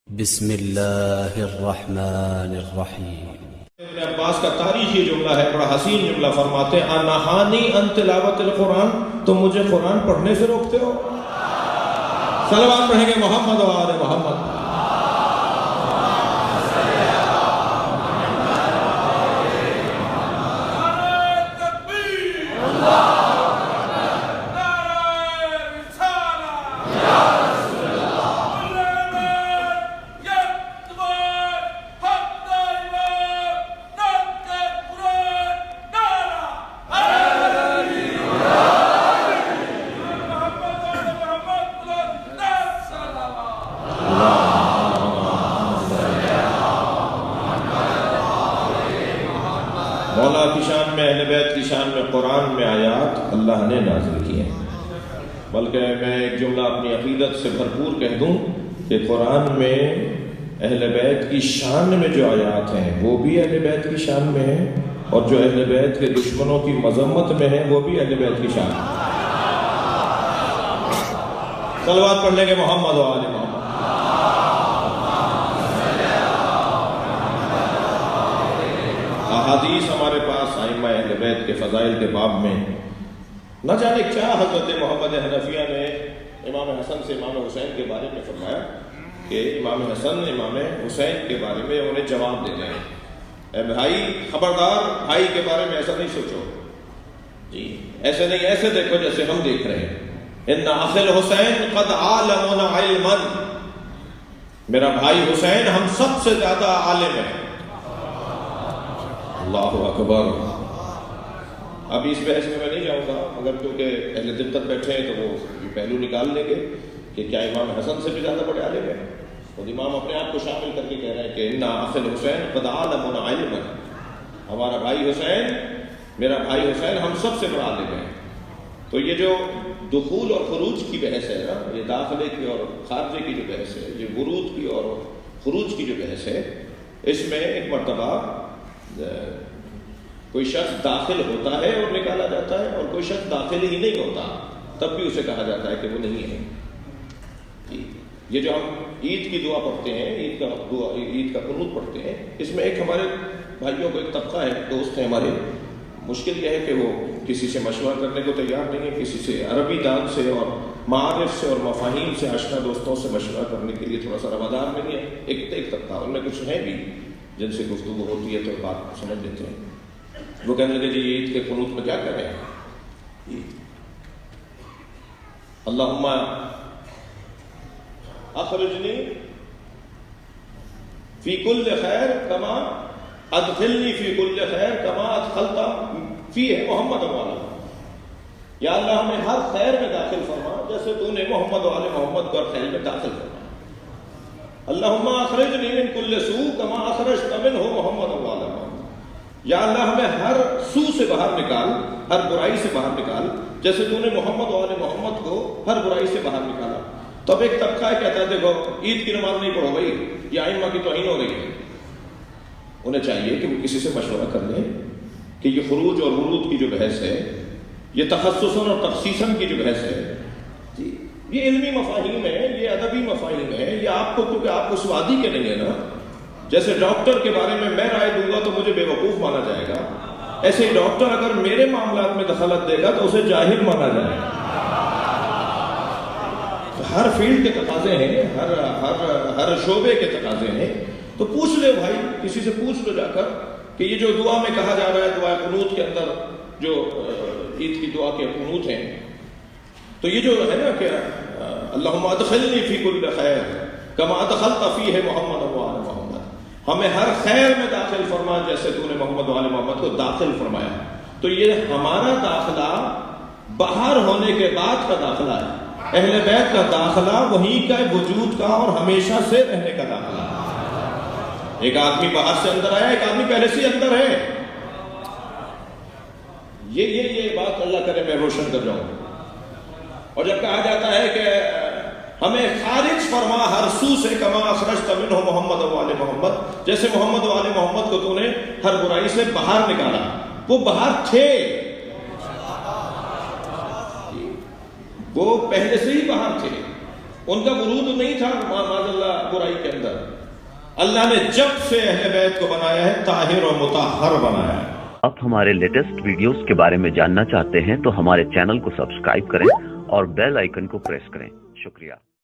بسم اللہ الرحمن الرحیم۔ ابن عباس کا تاریخی جملہ ہے، بڑا حسین جملہ، فرماتے ہیں انہانی ان تلاوت القرآن، تم مجھے قرآن پڑھنے سے روکتے ہو؟ صلوات پڑھیں گے محمد و آل محمد۔ مولا کی شان میں، اہل بیت کی شان میں قرآن میں آیات اللہ نے نازل کی ہیں، بلکہ میں ایک جملہ اپنی عقیدت سے بھرپور کہہ دوں کہ قرآن میں اہل بیت کی شان میں جو آیات ہیں وہ بھی اہل بیت کی شان میں ہیں، اور جو اہل بیت کے دشمنوں کی مذمت میں ہیں وہ بھی اہل بیت کی شان میں۔ صلوات پڑھ لیں گے محمد و آل محمد۔ احادیث ہمارے پاس ائمہ اہل بیت کے فضائل کے باب میں نہ جانے کیا حضرت محمد حنفیہ نے امام حسن سے امام حسین کے بارے میں فرمایا کہ امام حسن امام حسین کے بارے میں انہیں جواب دے رہے ہیں، اے بھائی خبردار، بھائی کے بارے میں ایسا نہیں سوچو جی، ایسے نہیں، ایسے دیکھو جیسے ہم دیکھ رہے ہیں۔ ان اخی الحسین قد عالمنا علما، میرا بھائی حسین ہم سب سے زیادہ عالم ہے۔ اللہ اکبر۔ اب اس بحث میں نہیں جاؤں گا، مگر کیونکہ اہل دقت بیٹھے ہیں تو وہ یہ پہلو نکال لیں گے کہ کیا امام حسن سے بھی زیادہ بڑے عالم ہیں؟ اور امام اپنے آپ کو شامل کر کے کہہ رہے ہیں کہ ان اخی الحسین قد عالمنا علما، ہمارا بھائی حسین، میرا بھائی حسین ہم سب سے بڑا عالم ہے۔ تو یہ جو دخول اور خروج کی بحث ہے نا، یہ داخلے کی اور خارجے کی جو بحث ہے، یہ ورود کی اور خروج کی جو بحث ہے، اس میں ایک مرتبہ کوئی شخص داخل ہوتا ہے اور نکالا جاتا ہے، اور کوئی شخص داخل ہی نہیں ہوتا تب بھی اسے کہا جاتا ہے کہ وہ نہیں ہے۔ یہ جو ہم عید کی دعا پڑھتے ہیں، عید کا قنوت پڑھتے ہیں، اس میں ایک ہمارے بھائیوں کو ایک طبقہ ہے، دوست ہیں ہمارے، مشکل یہ ہے کہ وہ کسی سے مشورہ کرنے کو تیار نہیں ہے، کسی سے عربی دان سے اور معارف سے اور مفاہیم سے آشنا دوستوں سے مشورہ کرنے کے لیے تھوڑا سا روادار میں نہیں ہے۔ ایک طبقہ، ان میں کچھ ہیں بھی جن سے گفتگو ہوتی ہے تو بات سمجھ لیتے ہیں۔ وہ کہنے لگے جی عید کے قنوت میں کیا کریں؟ اللہم اخرجنی فی کل خیر کما ادخلنی فی کل خیر کما ادخلت فی محمد و آل محمد، یا اللہ ہمیں ہر خیر میں داخل فرما جیسے تو نے محمد و آل محمد کو ہر خیر میں داخل فرما۔ اللہم اخرجنی من کل سوء کما اخرجت منہ محمد و آل محمد، یا اللہ ہمیں ہر سوء سے باہر نکال، ہر برائی سے باہر نکال جیسے تو نے محمد و آل محمد کو ہر برائی سے باہر نکالا۔ تو اب ایک طبقہ ہے کہتا ہے دیکھو عید کی نماز نہیں پڑھو بھائی، یہ ائمہ کی توہین ہو رہی ہے۔ انہیں چاہیے کہ وہ کسی سے مشورہ کر لیں کہ یہ خروج اور ورود کی جو بحث ہے، یہ تخصصاً اور تخصیصاً کی جو بحث ہے، یہ علمی مفاہیم ہے، یہ ادبی مفاہیم ہے، یہ آپ کو، کیونکہ آپ کو سوادی کے نہیں ہے نا، جیسے ڈاکٹر کے بارے میں رائے دوں گا تو مجھے بے وقوف مانا جائے گا، ایسے ہی ڈاکٹر اگر میرے معاملات میں دخالت دے گا تو اسے جاہل مانا جائے گا۔ ہر فیلڈ کے تقاضے ہیں، ہر شعبے کے تقاضے ہیں، تو پوچھ لے بھائی، کسی سے پوچھ لو جا کر کہ یہ جو دعا میں کہا جا رہا ہے، دعا قنوت کے اندر جو عید کی دعا کے قنوت ہیں، تو یہ جو ہے نا کہ اللہم ادخلنی فی کل خیر کما ادخلت فیہ محمد و آل محمد، ہمیں ہر خیر میں داخل فرما جیسے تو نے محمد و آل محمد کو داخل فرمایا۔ تو یہ ہمارا داخلہ باہر ہونے کے بعد کا داخلہ ہے، اہل بیت کا داخلہ وہیں کا وجود کا اور ہمیشہ سے رہنے کا داخلہ ہے۔ ایک آدمی باہر سے اندر آیا، ایک آدمی پہلے سے اندر ہے۔ یہ بات اللہ کرے میں روشن کر جاؤں۔ اور جب کہا جاتا ہے کہ ہمیں خارج فرما ہر سو سے کما اخرجت منہ محمد و آل محمد، جیسے محمد و آل محمد کو تو نے ہر برائی سے باہر نکالا، وہ باہر تھے، وہ پہلے سے ہی باہر تھے، ان کا ورود نہیں تھا معاذاللہ برائی کے اندر. اللہ نے جب سے اہل بیت کو بنایا ہے طاہر و مطہر بنایا ہے. آپ ہمارے لیٹسٹ ویڈیوز کے بارے میں جاننا چاہتے ہیں تو ہمارے چینل کو سبسکرائب کریں اور بیل آئیکن کو پریس کریں. شکریہ.